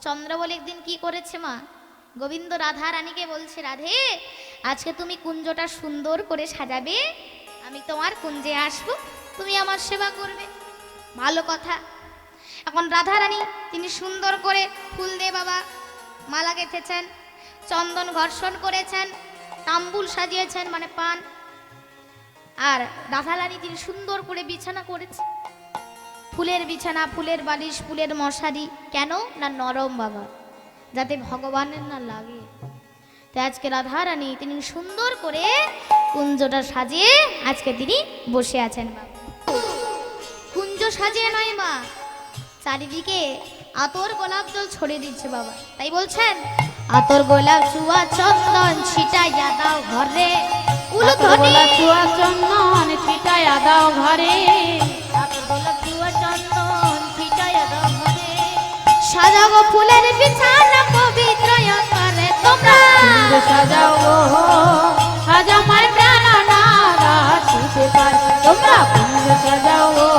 চন্দ্রাবলী একদিন কি করেছে মা, গোবিন্দ রাধা রানীকে বলছে, রাধে আজকে তুমি কুঞ্জটা সুন্দর করে সাজাবে, আমি তোমার কুঞ্জে আসবো, তুমি আমার সেবা করবে। ভালো কথা। এখন রাধা রানী তিনি সুন্দর করে ফুল দিয়ে বাবা মালা গেঁথেছেন, চন্দন ঘর্ষণ করেছেন, তাম্বুল সাজিয়েছেন মানে পান, আর রাধা রানী তিনি সুন্দর করে বিছানা করেছে, ফুলের বিছানা, ফুলের বালিশ, ফুলের মশারি। কেন না নরম বাবা, যাতে ভগবানের না লাগে। তাই আজকে রাধা রানী তিনি সুন্দর করে কুঞ্জটা সাজিয়ে আজকে তিনি বসে আছেন বাবা। কুঞ্জ সাজিয়ে নয় মা, চারিদিকে আতর গোলাপ জল ছড়িয়ে দিচ্ছে বাবা। তাই বলছেন, আতর গোলাপ চুয়া চন্দন ছিটাইয়া দাও ঘরে, আতর গোলাপ চুয়া চন্দন ছিটাইয়া দাও ঘরে, আতর গোলাপ চুয়া চন্দন ছিটাইয়া দাও ঘরে, সাজাবো ফুলের বিছানা পবিত্র করে তোমরা, সাজাও গো আজ আমার প্রাণ নারা শিখে পার, তোমরা কুঞ্জ সাজাও গো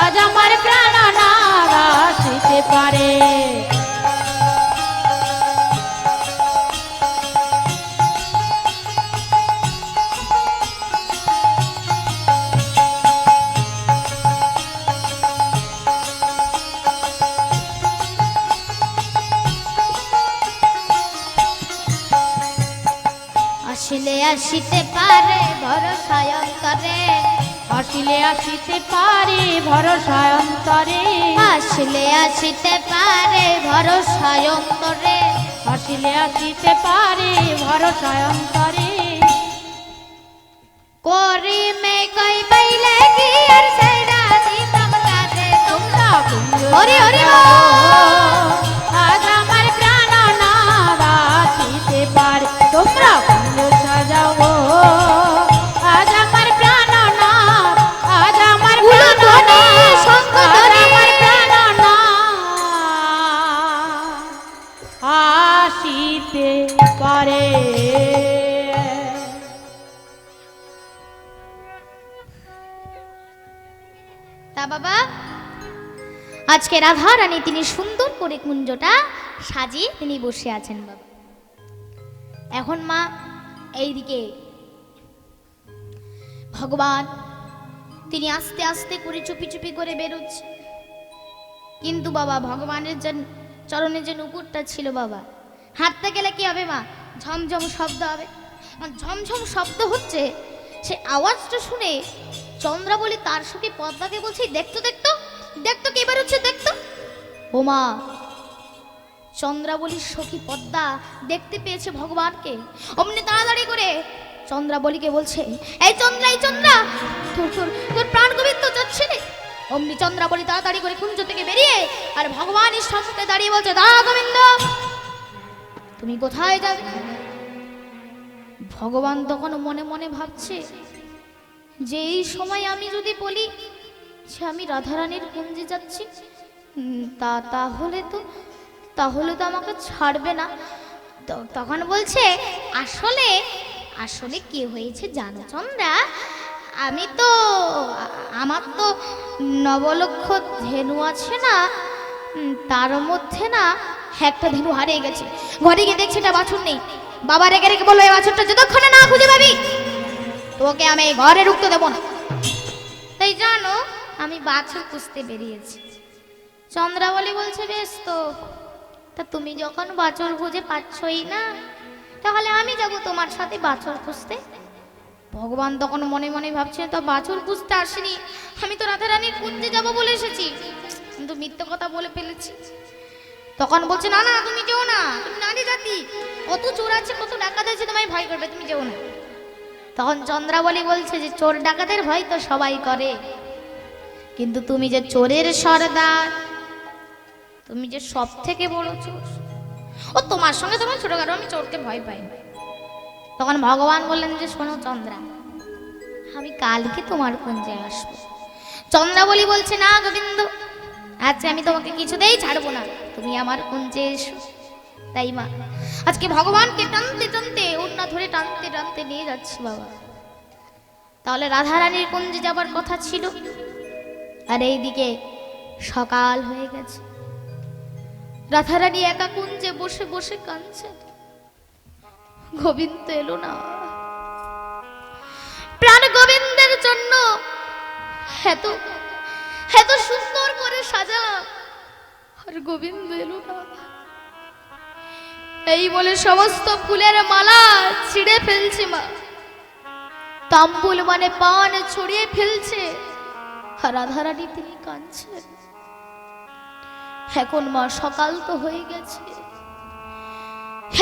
আজ আমার প্রাণ নারা শিখে পারে। আসিলে আসিতে পারে ভরসায় অন্তরে, আসিলে আসিতে পারে ভরসায় অন্তরে, আসিলে আসিতে পারে ভরসায় অন্তরে, আসিলে আসিতে পারে ভরসায় অন্তরে, করি মে কই বাইলে কি আর সেরা দিতাম তাতে তোমরা হরি হরি আজ আমার প্রাণ নারা শিখে পারে, তোমরা কুঞ্জ সাজাও গো আজ আমার প্রাণ না, আজ আমার প্রাণ না, আজ আমার প্রাণ না আসিতে পারে। তা বাবা আজকে রাধা রানী তিনি সুন্দর করে কুঞ্জটা সাজিয়ে তিনি বসে আছেন বাবা। এখন মা এইদিকে ভগবান তিনি আস্তে আস্তে করে চুপি চুপি করে বেরোচ্ছে, কিন্তু বাবা ভগবানের যে চরণে যে নুপুরটা ছিল বাবা, হাঁটতে গেলে কি হবে মা, ঝমঝম শব্দ হবে। ঝমঝম শব্দ হচ্ছে, সে আওয়াজটা শুনে চন্দ্রাবলী তার সঙ্গে পদ্মাকে বলছে, দেখতো দেখতো দেখতো কে বেরোচ্ছে দেখতো। ও মা, চন্দ্রাবলীর সখী পদ্মা দেখতে পেয়েছে ভগবানকে, অমনি তাড়াতাড়ি করে চন্দ্রাবলীকে বলছে, এই চন্দ্রা এই চন্দ্রা, তোর তোর তোর প্রাণ গোবিন্দ যাচ্ছে রে। অমনি চন্দ্রাবলী তাড়াতাড়ি করে কুঞ্জ থেকে বেরিয়ে আর ভগবানের সম্মুখে দাঁড়িয়ে বলছে, দাঁড়া গোবিন্দ, তুমি কোথায় যাবে? ভগবান তখন মনে মনে ভাবছে যে এই সময় আমি যদি বলি যে আমি রাধারানীর কুঞ্জে যাচ্ছি, তাহলে তো আমাকে ছাড়বে না। তখন বলছে, আসলে আসলে কি হয়েছে জানো চন্দ্রা, আমার তো নবলক্ষ ধেনু আছে না, তার মধ্যে না একটা ধেনু হারিয়ে গেছে। ঘরে গিয়ে দেখছি এটা বাছুর নেই। বাবা রেগে রেগে বললো, এই বাছুরটা যতক্ষণে না খুঁজে পাবি তোকে আমি ঘরে ঢুকতে দেবো না। তাই জানো আমি বাছুর খুঁজতে বেরিয়েছি। চন্দ্রাবলী বলছে, বেশ তো, তা তুমি যখন বাছুর খুঁজে পাচ্ছই না, তাহলে আমি যাব তোমার সাথে বাছুর খুঁজতে। ভগবান তখন মনে মনে ভাবছে, তো বাছুর খুঁজতে আসিনি, আমি তো রাধারানীর কুঞ্জে যাব বলে এসেছি, কিন্তু মিথ্যে কথা বলে ফেলেছি। তখন বলছে, না না তুমি যেও না, তুমি নারী জাতি, কত চোর আছে কত ডাকাত আছে, তোমায় ভয় করবে, তুমি যেও না। তখন চন্দ্রাবলী বলছে যে চোর ডাকাতের ভয় তো সবাই করে, কিন্তু তুমি যে চোরের সর্দার, তুমি যে সব থেকে বড় চোর, ও তোমার সঙ্গে তোমার ছোটখাটো, আমি চোরকে ভয় পাই। তখন ভগবান বললেন যে শোনো চন্দ্রা, আমি কালকে তোমার কুঞ্জে আসবো। চন্দ্রাবলী বলছে, না গোবিন্দ, আজকে আমি তোমাকে কিছুতেই ছাড়বো না, তুমি আমার কুঞ্জে এসো। তাই মা আজকে ভগবানকে টানতে টানতে ওড়না ধরে টানতে টানতে নিয়ে যাচ্ছি বাবা। তাহলে রাধারানীর কুঞ্জে যাবার কথা ছিল, আর এইদিকে সকাল হয়ে গেছে। রাধারানী একা কুঞ্জে বসে বসে কাঁদছে। গোবিন্দ এলো না। প্রাণ গোবিন্দের জন্য এত এত সুন্দর করে সাজালাম, আর গোবিন্দ এলো না। এই বলে সমস্ত ফুলের মালা ছিঁড়ে ফেলছে মা, তাম্বুল মানে পান ছড়িয়ে ফেলছে, আর রাধারানী তিনি কাঁদছেন। এখন মা সকাল তো হয়ে গেছে,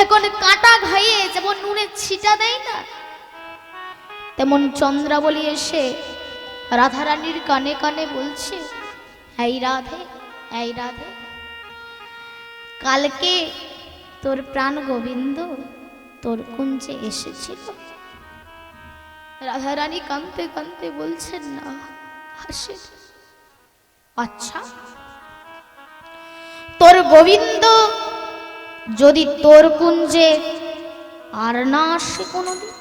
এখন কাটা ঘাইয়ে যেমন নুনের ছিটা দেয় না, তেমন চন্দ্রাবলী এসে রাধারানীর কানে কানে বলছে, এই রাধে, এই রাধে, কালকে তোর প্রাণ গোবিন্দ তোর কুঞ্জে এসেছিল। রাধারানী কাঁদতে কাঁদতে বলছেন, না আসে। আচ্ছা, তোর গোবিন্দ যদি তোর কুঞ্জে আর না আসে কোনোদিন,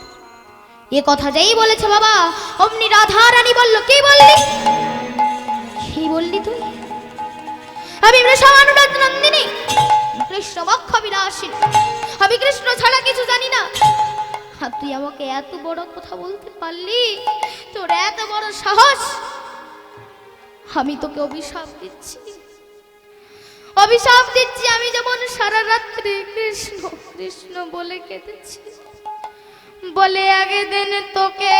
এ কথা যেই বলেছে বাবা, অমনি রাধারানী বলল, কি বললি, কি বললি তুই? আমি বৃষানুরাজ নন্দিনী, কৃষ্ণ বক্ষ বিলাসিনী, আমি কৃষ্ণ ছাড়া কিছু জানি না। আর তুই আমাকে এত বড় কথা বলতে পারলি? তোর এত বড় সাহস! আমি তোকে অভিশাপ দিচ্ছি, অভিশাপ দিচ্ছি। আমি যেমন সারা রাত্রি কৃষ্ণ কৃষ্ণ বলে কেঁদেছি, বলে আগে দিন তোকে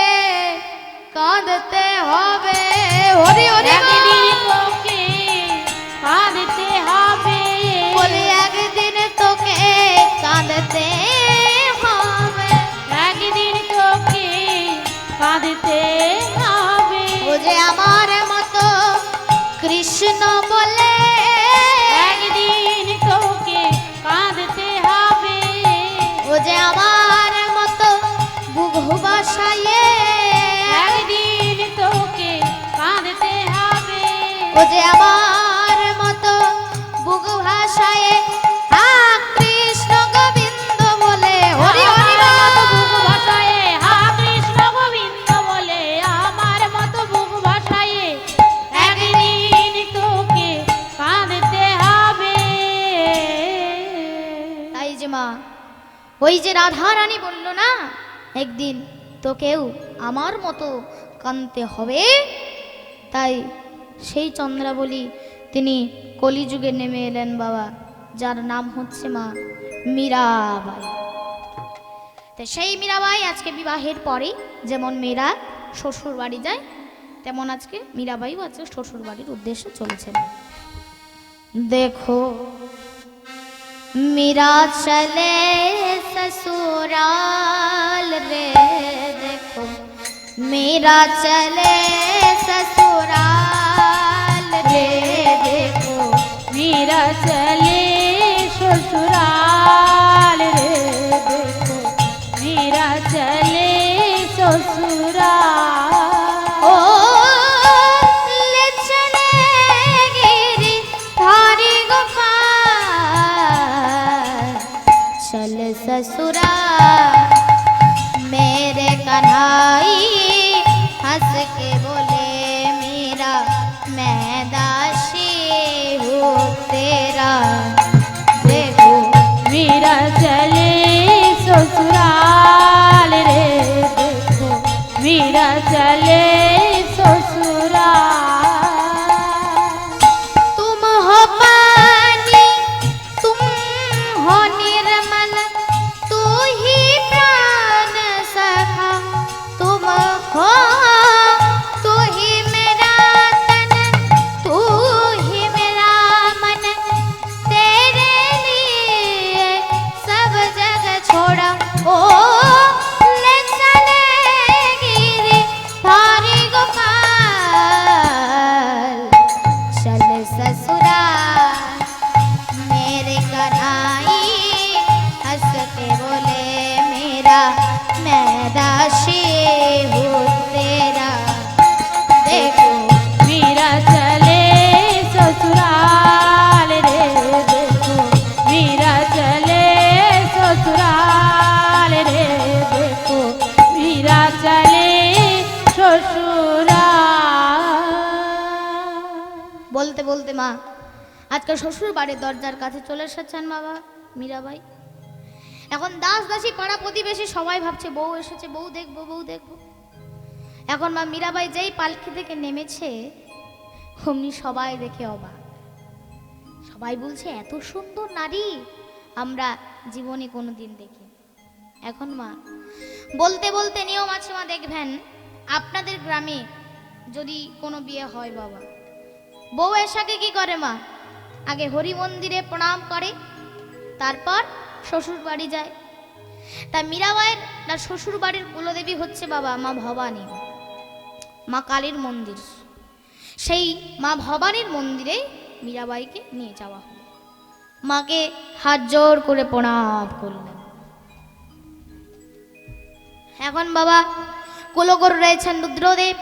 কাঁদতে হবে। হরি হরি তোকে কাঁদতে হবে, বলে একদিন তোকে কাঁদতে হবে, একদিন তোকে কাঁদতে হবে। ও যে আমার মতো কৃষ্ণ বলে, একদিন তোকে কাঁদতে হবে, ও যে আমার মতো বুক ভাসায়ে, একদিন তোকে কাঁদতে হবে, ও যে আমার মতো বুক ভাসায়ে, হা কৃষ্ণ গোবিন্দ বলে। হরি হরি আমার মতো বুক ভাসায়ে, হা কৃষ্ণ গোবিন্দ বলে, আমার মতো বুক ভাসায়ে, একদিন তোকে কাঁদতে হবে। তাই যে মা, ওই যে রাধারানী বলল না, একদিন তোকেও আমার মতো কাঁদতে হবে, তাই সেই চন্দ্রাবলী তিনি কলিযুগে নেমে এলেন বাবা, যার নাম হচ্ছে মা মীরাবাই। তো সেই মীরাবাই আজকে বিবাহের পরে যেমন মেয়েরা শ্বশুর বাড়ি যায়, তেমন আজকে মীরাবাইও আজকে শ্বশুর বাড়ির উদ্দেশ্যে চলেছেন। দেখো मीरा चले ससुराल रे, देखो मीरा चले ससुराल रे, देखो मीरा चले ससुराल रे, देखो मीरा चले ससुराल। ओ ले चले गिरी धारी गोपाल, चल ससुराल मेरे कन्हाई, हंस के बोले मीरा मैं दासी हूँ तेरा। আজকে শ্বশুর বাড়ির দরজার কাছে চলে এসেছেন বাবা মীরাবাই। এখন দাস দাসী পাড়া প্রতিবেশী সবাই ভাবছে বউ এসেছে, বউ দেখবো বউ দেখবো। এখন মা মীরাবাই যেই পালকি থেকে নেমেছে অমনি সবাই দেখে অবাক। সবাই বলছে এত সুন্দর নারী আমরা জীবনে কোনোদিন দেখি। এখন মা বলতে বলতে নিয়ম আছে মা, দেখবেন আপনাদের গ্রামে যদি কোনো বিয়ে হয় বাবা, বউ এসাকে কি করে মা, আগে হরি মন্দিরে প্রণাম করে, তারপর শ্বশুর বাড়ি যায়। তা মীরাবাইয়ের তার শ্বশুর বাড়ির কুলদেবী হচ্ছে বাবা মা ভবানী, মা কালীর মন্দির। সেই মা ভবানীর মন্দিরে মীরাবাইকে নিয়ে যাওয়া হলো। মাকে হাত জোর করে প্রণাম করলেন। এখন বাবা কুলকর রয়েছেন রুদ্রদেব,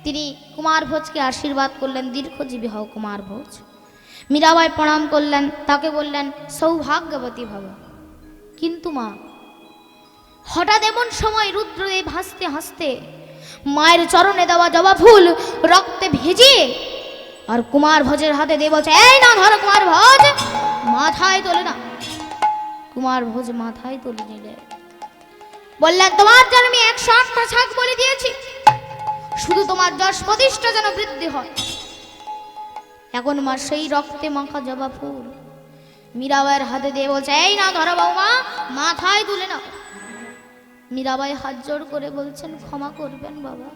তিনি কুমার ভোজকে আশীর্বাদ করলেন, দীর্ঘজীবী হও কুমার ভোজ। মীরাবাই প্রণাম করলেন, তাকে বললেন সৌভাগ্যবতী ভব। কিন্তু মা হঠাৎ এমন সময় রুদ্রদেব হাসতে হাসতে মায়ের চরণে দেওয়া জবা ফুল রক্তে ভিজিয়ে আর কুমার ভোজের হাতে দিয়ে বলছে, এই না ধরো কুমার ভোজ, মাথায় তোলে না। কুমার ভোজ মাথায় তুলে নিলে বললেন, তোমার জন্য আমি 108টা ছাগ বলে দিয়েছি, শুধু তোমার যশ প্রতিষ্ঠা যেন বৃদ্ধি হয়। এখন মা সেই রক্তে মাখা জবা ফুল মীরাবাইয়ের হাতে দিয়ে বলছে, এই না ধরো বৌমা, মাথায় তুলে নাও। মীরাবাই হাত জোর করে বলছেন, ক্ষমা করবেন বাবা,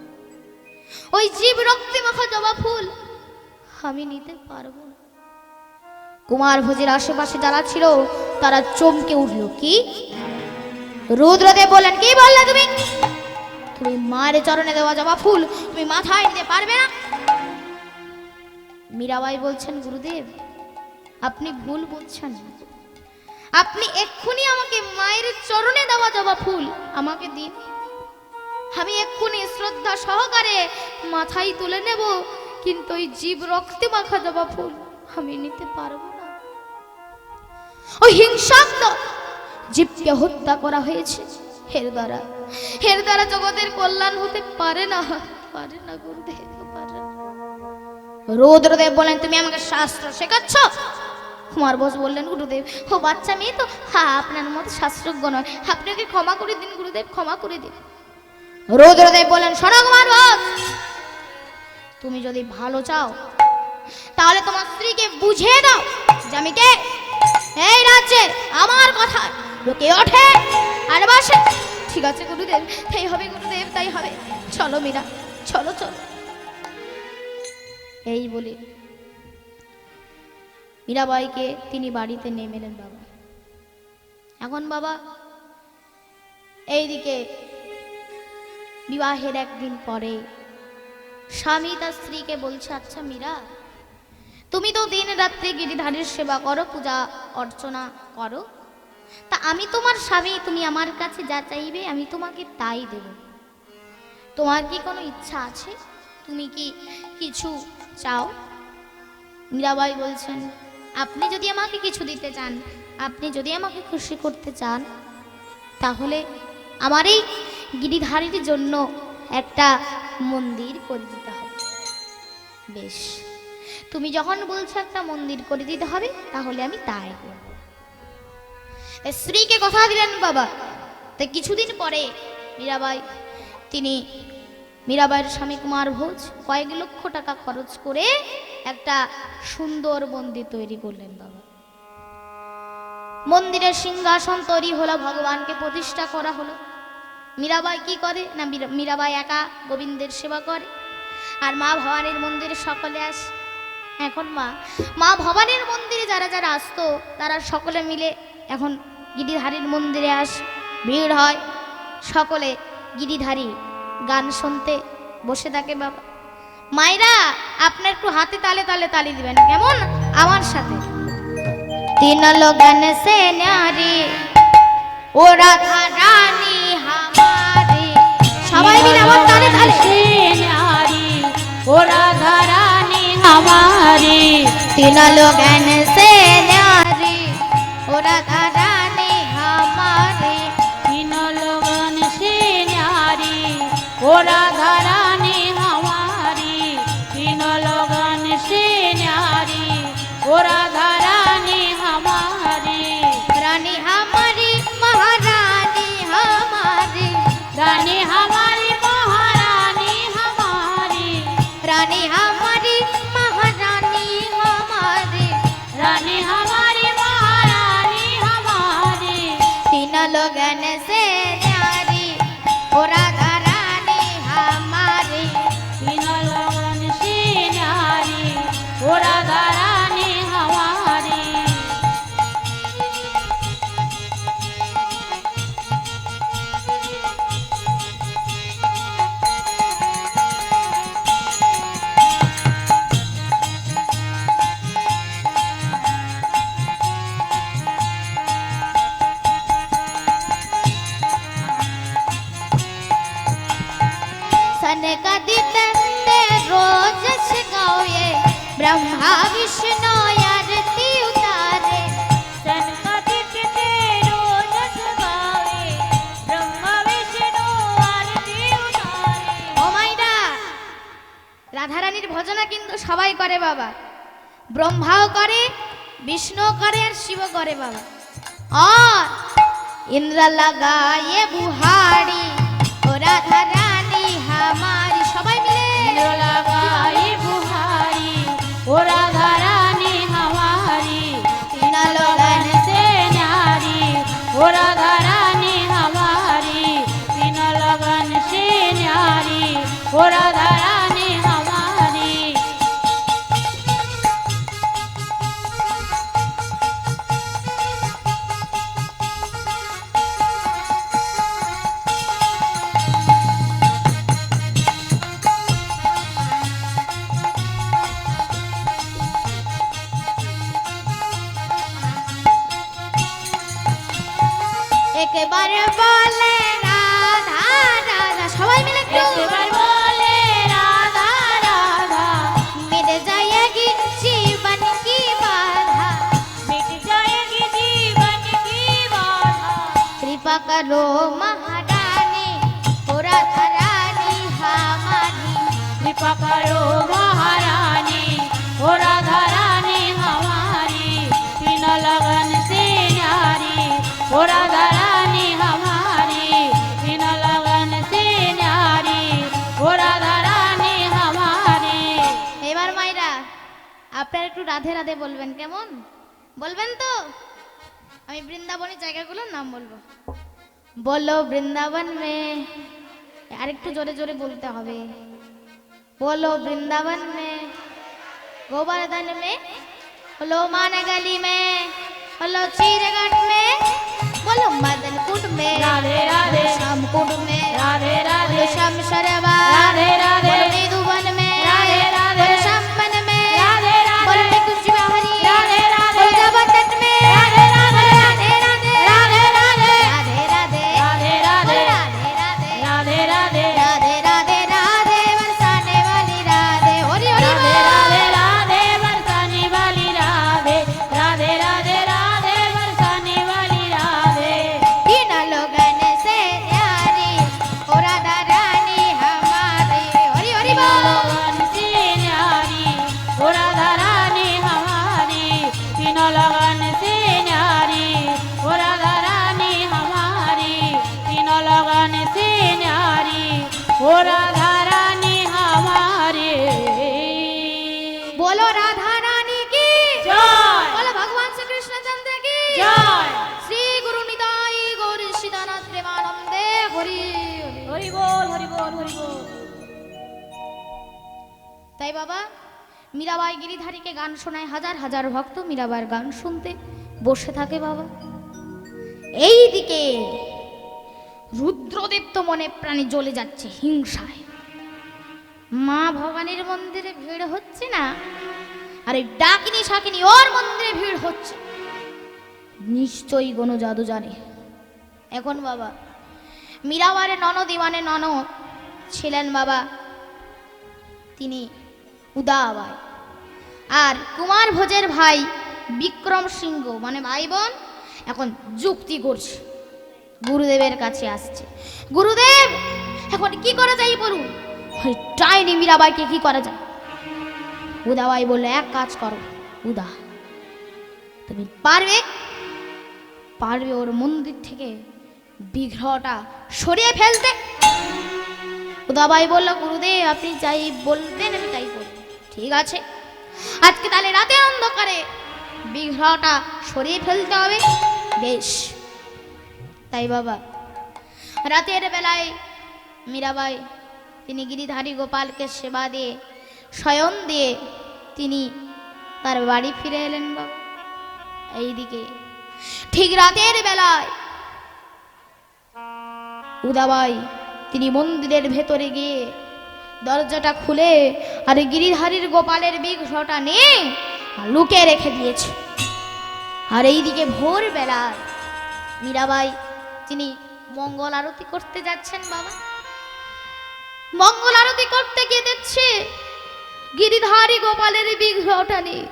ওই জীব রক্তে মাখা জবা ফুল আমি নিতে পারবো না। কুমার ভোজের আশেপাশে যারা ছিল তারা চমকে উঠল। কি? রুদ্রদেব বললেন, কি বললে তুমি? তুমি মায়ের চরণে দেওয়া জবা ফুল তুমি মাথায় নিতে পারবে না? মীরাবাই বলছেন, গুরুদেব আপনি ভুল বলছেন, আপনি এক্ষুনি আমাকে মায়ের চরণে দেওয়া জবা ফুল আমাকে দিন, আমি এক্ষুনি শ্রদ্ধা সহকারে মাথায় তুলে নেব, কিন্তু ওই জীব রক্তে মাখা জবা ফুল আমি নিতে পারবো না। ওই হিংসাত্ম জীবকে হত্যা করা হয়েছে, এর দ্বারা জগতের কল্যাণ হতে পারে না, পারে না গুরুদেব, পারে না। রুদ্রদেব বলেন, তুমি আমাকে শাস্ত্র শেখাচ্ছ? কুমার বোস বললেন, গুরুদেব ও বাচ্চা মেয়ে তো, হ্যাঁ আপনার মতো শাস্ত্রজ্ঞ নয়, আপনি ওকে ক্ষমা করে দিন গুরুদেব, ক্ষমা করে দিন। রুদ্রদেব বলেন, শোনো কুমার বোস, তুমি যদি ভালো চাও তাহলে তোমার স্ত্রীকে বুঝিয়ে দাও যে আমি কে। এই রাজ্যে আমার কথা লোকে ওঠে আর বসে। ঠিক আছে গুরুদেব, তাই হবে গুরুদেব, তাই হবে, চলো মীরা, চলো চলো। এই বলে মীরাবাইকে তিনি বাড়িতে নিয়ে এলেন বাবা। এখন বাবা এইদিকে বিবাহের একদিন পরে স্বামী তার স্ত্রীকে বলছে, আচ্ছা মীরা, তুমি তো দিন রাত্রে গিরিধারীর সেবা করো, পূজা অর্চনা করো, তা আমি তোমার স্বামী, তুমি আমার কাছে যা চাইবে আমি তোমাকে তাই দেব। তোমার কি কোনো ইচ্ছা আছে? তুমি কি কিছু চাও? মীরাবাই বলছেন, আপনি যদি আমাকে কিছু দিতে চান, আপনি যদি আমাকে খুশি করতে চান, তাহলে আমার এই গিরিধারীর জন্য একটা মন্দির করে দিতে হবে। বেশ, তুমি যখন বলছো একটা মন্দির করে দিতে হবে, তাহলে আমি তাই করব। স্ত্রীকে কথা দিলেন বাবা। তাই কিছুদিন পরে মীরাবাইয়ের স্বামী কুমার ভোজ কয়েক লক্ষ টাকা খরচ করে একটা সুন্দর মন্দির তৈরি করলেন বাবা। মন্দিরের সিংহাসন তৈরি হলো, ভগবানকে প্রতিষ্ঠা করা হলো। মীরাবাই কি করে না, মীরাবাই একা গোবিন্দের সেবা করে, আর মা ভবানীর মন্দিরে সকলে আসে। এখন মা ভবানীর মন্দিরে যারা যারা আসতো তারা সকলে মিলে এখন গিরিধারীর মন্দিরে আসে, ভিড় হয়, সকলে গিরিধারী গান শুনতে বসে থাকে বাবা। মায়েরা আপনার একটু হাতে তালে তালে তালি দিবেন, কেমন? আমার সাথে। তিন লগন সে নারী ও রাধা রানী হামারে, সবাই মিলে আমার তালে তালে। नारी ओ राधा रानी हमारी, तीन लोगन से नारी ओ राधा रानी हमारे, तीनों लोगन से नारी ओ राधा रानी हमारी, तीनों लोगन से नारी ओ राधा সবাই করে বাবা, ব্রহ্মাও করে, বিষ্ণু করে, আর শিব করে বাবা। और इंद्र लगाए बुहारी ओ राधा रानी हमारी, সবাই মিলে इंद्र लगाई बुहारी ओ राधा रानी हमारी, तीन लगन से न्यारी ओ राधा रानी हमारी, तीन लगन से न्यारी ओ राधा रानी हमारी। एक बार बोले राधा राधा, সবাই মিলে একটু एक बार बोले राधा राधा, मिट जाएगी जीवन की बाधा, मिट जाएगी जीवन की बाधा, कृपा करो महारानी ओ राधा रानी हमारी, कृपा करो महारानी ओ राधा रानी हमारी, तीन लगन से न्यारी ओ राधा रानी हमारी, तीन लगन से न्यारी ओ राधा रानी हमारी। এবার মাইরা আপনারা একটু রাধে রাধে বলবেন, কেমন বলবেন তো? আমি বৃন্দাবনের জায়গাগুলোর নাম বলবো। বলো বৃন্দাবন মে, আরেকটু জোরে জোরে বলতে হবে। बोलो वृंदावन में, गोवर्धन में, बोलो मानगली में, बोलो चीरगढ़ में, बोलो मदनकुट में, राधे राधे श्यामकुट में, राधे राधे बोलो श्याम शरवा, राधे राधे बोलो निधुवन में, राधे राधे बोलो श्यामवन में, राधे राधे बोलो निकुंज बिहारी, राधे राधे बोलो जबरदस्त में, राधे राधे राधे राधे राधे राधे राधे राधे राधे बोलो राधे राधे राधे राधे राधे राधे राधे राधे बरसाने वाली राधे, हरि हरि राधे बोल। राधे राधे बरसाने वाली राधे, राधे राधे राधे बरसाने वाली राधे, तीन लोगन से न्यारी ओ राधा रानी हमारी, हरि हरि बोल। लगन से न्यारी ओ राधा रानी हमारी, तीन लगन से न्यारी ओ राधा रानी हमारी, तीन लगन से न्यारी ओ राधा रानी हमारी। बोलो राधा रानी की जय। बोलो भगवान श्री कृष्ण चंद्र की जय। श्री गुरु निताई गौर सीतानाथ प्रेमानंदे, हरि हरि। हरि बोल हरि बोल हरि बोल। তাই বাবা মীরাবাই গিরিধারীকে গান শোনায়, হাজার হাজার ভক্ত মীরাবাইয়ের গান শুনতে বসে থাকে বাবা। এই দিকে রুদ্রদেব তো মনে প্রাণে জ্বলে যাচ্ছে হিংসায়, মা ভবানীর মন্দিরে ভিড় হচ্ছে না, আর এই ডাকিনী শাকিনী ওর মন্দিরে ভিড় হচ্ছে, নিশ্চয়ই কোনো জাদু জানে। এখন বাবা মীরাবাইয়ের ননদ মানে ননদ ছিলেন বাবা, তিনি উদাবাই, আর কুমার ভোজের ভাই বিক্রম সিংহ মানে ভাই বোন এখন যুক্তি করছে, গুরুদেবের কাছে আসছে। গুরুদেব এখন কি করা যায় বলুন, ওই ডাইনি মীরাবাইকে কি করা যায়? উদাবাই বললো এক কাজ করো উদা, তুমি পারবে পারবে ওর মন্দির থেকে বিগ্রহটা সরিয়ে ফেলতে? উদাবাই বলল গুরুদেব আপনি যাই বলবেন আমি তাই করব। ঠিক আছে, আজকে তাহলে রাতে অন্ধকারে বিগ্রহটা সরিয়ে ফেলতে হবে। বেশ, তাই বাবা রাতের বেলায় মীরাবাই তিনি গিরিধারী গোপালকে সেবা দিয়ে শয়ন দিয়ে তিনি তার বাড়ি ফিরে এলেন বাবা। এইদিকে ঠিক রাতের বেলায় উদাবাই তিনি মন্দিরের ভেতরে গিয়ে দরজাটা খুলে আর গিরিধারীর গোপালের বিগ্রহটা নিয়ে লুকিয়ে রেখে দিয়েছে। আর এইদিকে ভোর বেলায় মীরাবাই তিনি মঙ্গল আরতি করতে যাচ্ছেন বাবা। মঙ্গল আরতি করতে গিয়ে দেখছে গিরিধারী গোপালের বিগ্রহটা নিয়ে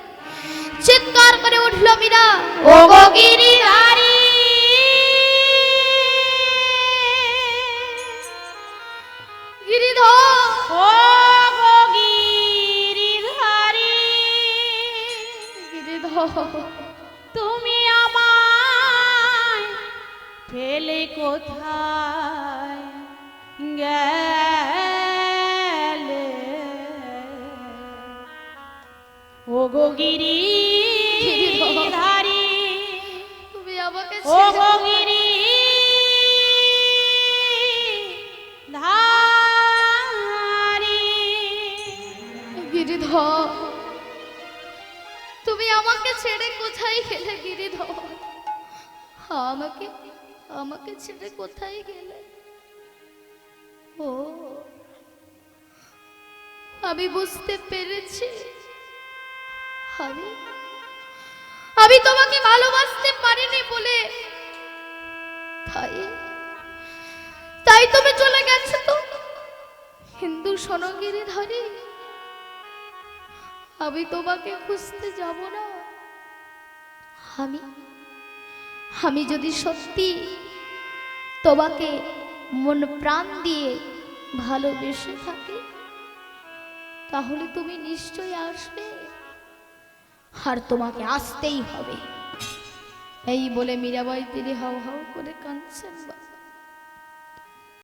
চিৎকার করে উঠল মীরা, ও গো গিরিধারী গিরিধর, ও গো গিরিধারী তুমি আমায় ফেলে কোথায় গেলে ও গো গিরিধারী তুমি আমাকে ও ছেড়ে গো গিরিধারী গিরিধর, তুমি আমাকে ছেড়ে কোথায় গেলে গিরিধর? আমাকে আমাকে ছেড়ে কোথায় গেলে? ও, আমি বুঝতে পেরেছি। আমি আমি তোমাকে ভালোবাসতে পারিনি বলে তাই তাই তুমি চলে গেছো তো হিন্দু সনগিরি ধরে। আমি তোমাকে খুঁজতে যাব না। আমি আমি যদি সত্যি তোমাকে মন প্রাণ দিয়ে ভালোবেসে থাকি তাহলে তুমি নিশ্চয়ই আসবে, আর তোমাকে আসতেই হবে। এই বলে মীরাবাই তিনি হাউ হাউ করে কাঁদছেন।